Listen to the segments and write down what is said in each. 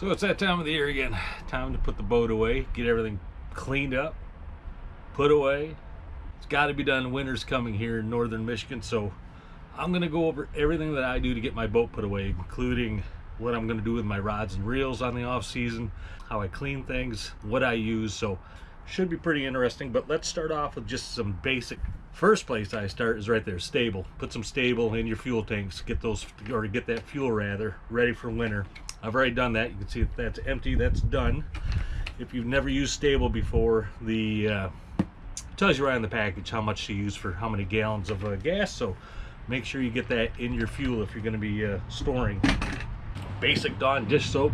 So it's that time of the year again. Time to put the boat away, get everything cleaned up, put away. It's got to be done. Winter's coming here in northern Michigan, so I'm going to go over everything that I do to get my boat put away, including what I'm going to do with my rods and reels on the off season, how I clean things, what I use. So should be pretty interesting, but let's start off with just some basic. First place I start is right there, stable. Put some stable in your fuel tanks, get those, or get that fuel rather, ready for winter. I've already done that. You can see that's empty, that's done. If you've never used stable before, it tells you right on the package how much to use for how many gallons of gas, so make sure you get that in your fuel if you're going to be storing. Basic Dawn dish soap,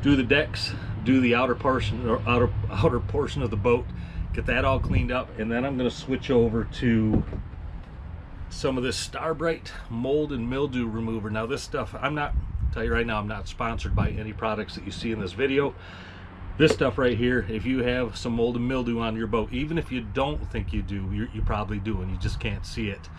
do the decks, do the outer portion or outer portion of the boat, get that all cleaned up, and then I'm going to switch over to some of this Starbright mold and mildew remover. Now this stuff, tell you right now, I'm not sponsored by any products that you see in this video. This stuff right here, if you have some mold and mildew on your boat, even if you don't think you do, you probably do and you just can't see it.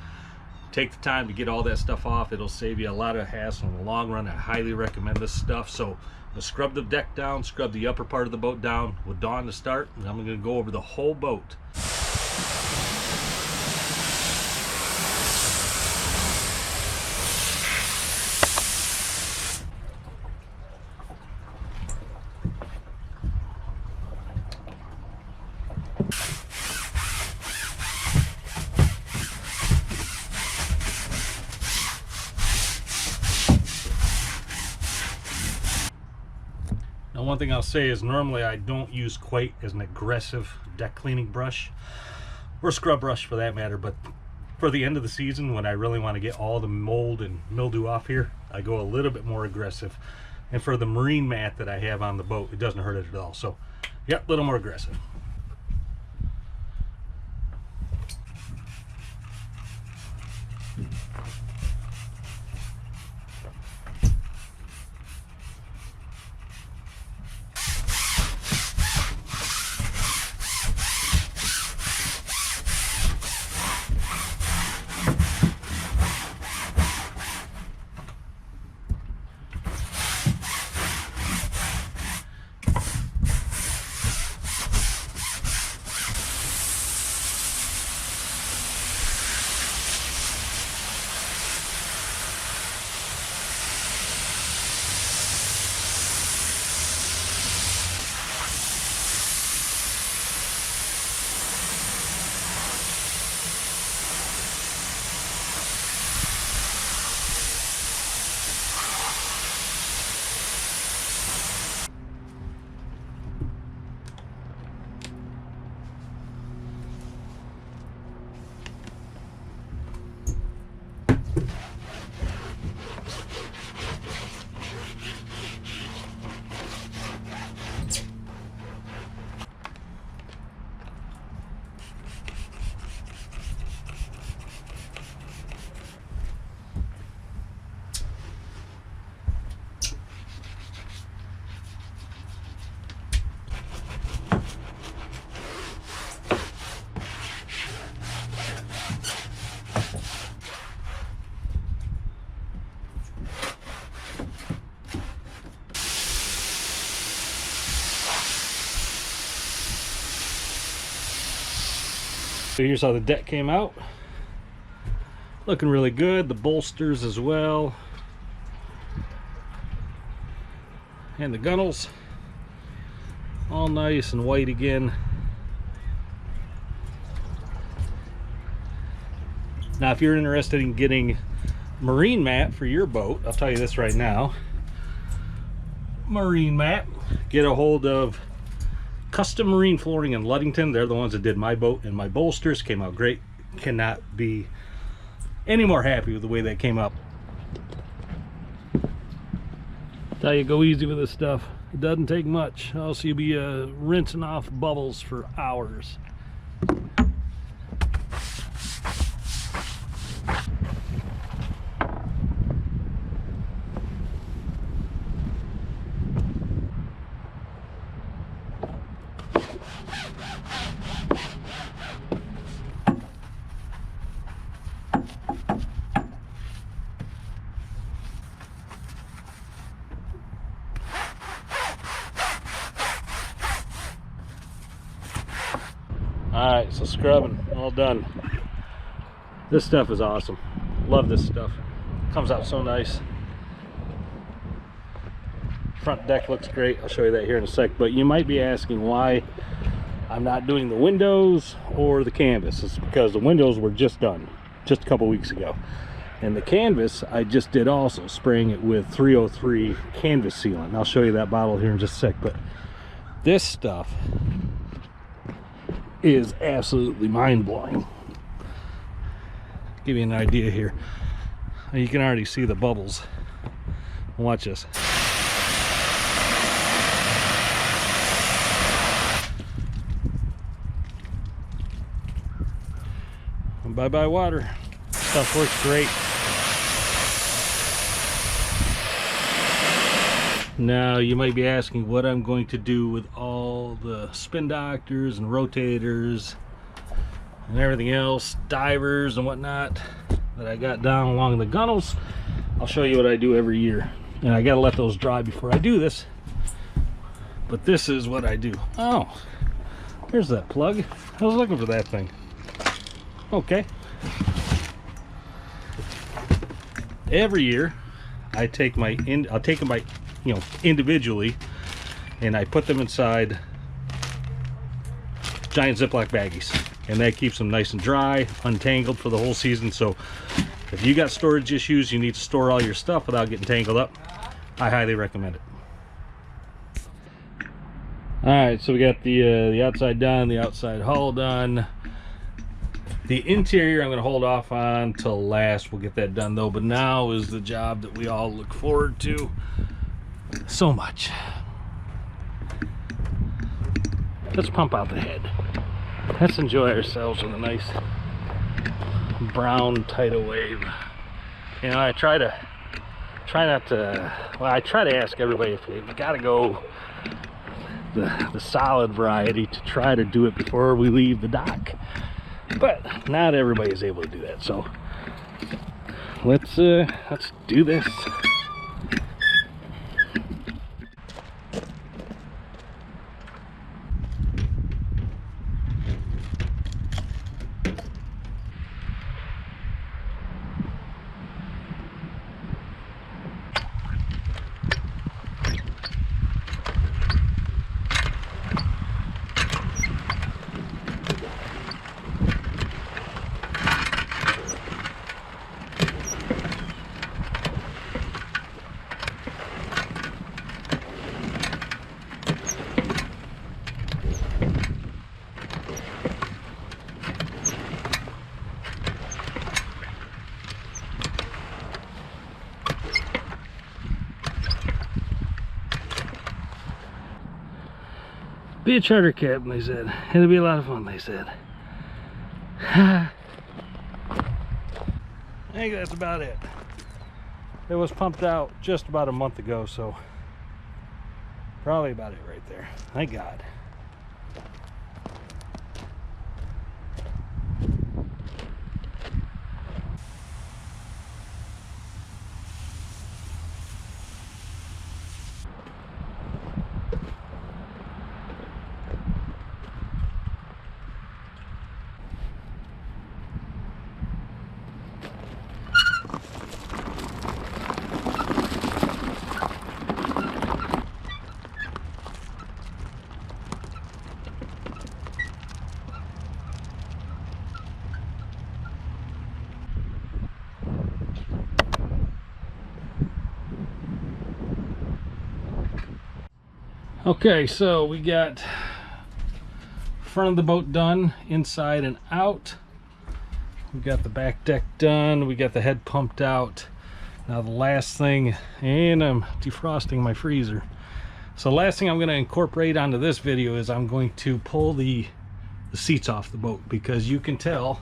Take the time to get all that stuff off. It'll save you a lot of hassle in the long run. I highly recommend this stuff. So I'll scrub the deck down, scrub the upper part of the boat down with Dawn to start, and I'm going to go over the whole boat. Now, one thing I'll say is normally I don't use quite as an aggressive deck cleaning brush or scrub brush for that matter, but for the end of the season when I really want to get all the mold and mildew off here, I go a little bit more aggressive. And for the marine mat that I have on the boat, it doesn't hurt it at all. So yeah, a little more aggressive. So here's how the deck came out. Looking really good. The bolsters as well. And the gunnels. All nice and white again. Now if you're interested in getting marine mat for your boat, I'll tell you this right now. Marine mat. Get a hold of Custom Marine Flooring in Ludington. They're the ones that did my boat, and my bolsters came out great. Cannot be any more happy with the way that came up. Tell you, go easy with this stuff. It doesn't take much, else you'll be rinsing off bubbles for hours. All right, so scrubbing, all done. This stuff is awesome. Love this stuff. Comes out so nice. Front deck looks great. I'll show you that here in a sec. But you might be asking why I'm not doing the windows or the canvas. It's because the windows were just done just a couple weeks ago. And the canvas I just did also, spraying it with 303 canvas sealant. And I'll show you that bottle here in just a sec. But this stuff is absolutely mind-blowing. Give you an idea here. You can already see the bubbles. Watch this. Bye-bye water. Stuff works great. Now you might be asking what I'm going to do with all the spin doctors and rotators and everything else, divers and whatnot that I got down along the gunnels. I'll show you what I do every year, and I gotta let those dry before I do this. But this is what I do. Oh, here's that plug. I was looking for that thing. Okay. Every year I take I'll take them by, you know, individually, and I put them inside giant Ziploc baggies, and that keeps them nice and dry, untangled for the whole season. So if you got storage issues, you need to store all your stuff without getting tangled up, I highly recommend it. All right, so we got the outside done, the outside hull done. The interior I'm going to hold off on till last. We'll get that done though, but now is the job that we all look forward to so much. Let's pump out the head. Let's enjoy ourselves with a nice brown tidal wave. You know, I try to ask everybody if we gotta go the solid variety to try to do it before we leave the dock. But not everybody is able to do that, so let's do this. Be a charter captain, they said. It'll be a lot of fun, they said. I think that's about it. It was pumped out just about a month ago, so probably about it right there. Thank God. Okay, so we got front of the boat done, inside and out. We got the back deck done. We got the head pumped out. Now the last thing, and I'm defrosting my freezer. So the last thing I'm going to incorporate onto this video is I'm going to pull the seats off the boat, because you can tell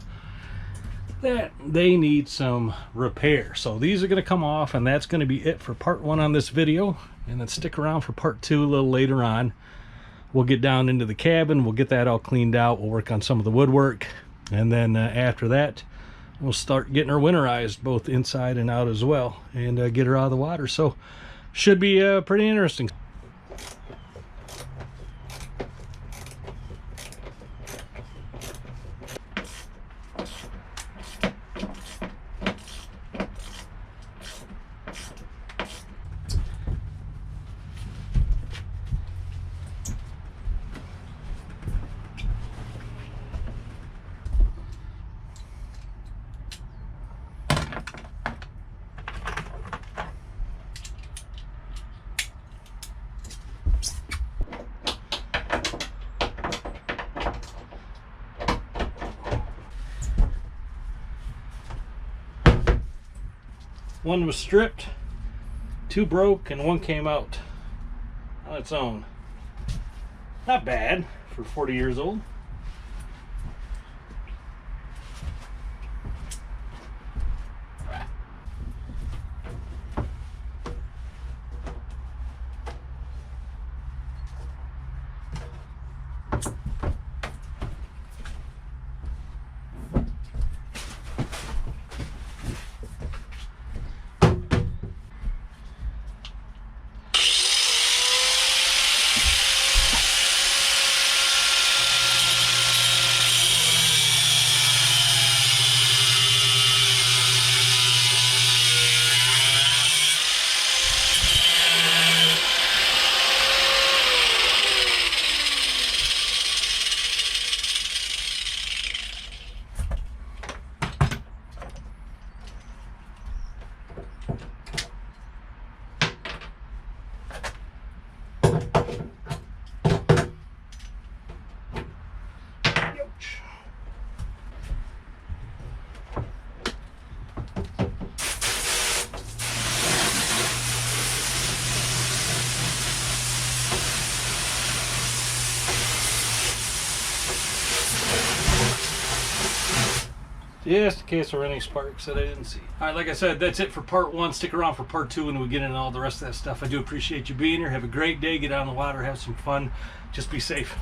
that they need some repair. So these are going to come off, and that's going to be it for part one on this video. And then stick around for part two a little later on. We'll get down into the cabin, we'll get that all cleaned out, we'll work on some of the woodwork, and then after that we'll start getting her winterized both inside and out as well, and get her out of the water. So should be pretty interesting. One was stripped, 2 broke, and 1 came out on its own. Not bad for 40 years old. Just in case there were any sparks that I didn't see. All right, like I said, that's it for part 1. Stick around for part 2 when we get into all the rest of that stuff. I do appreciate you being here. Have a great day. Get out on the water. Have some fun. Just be safe.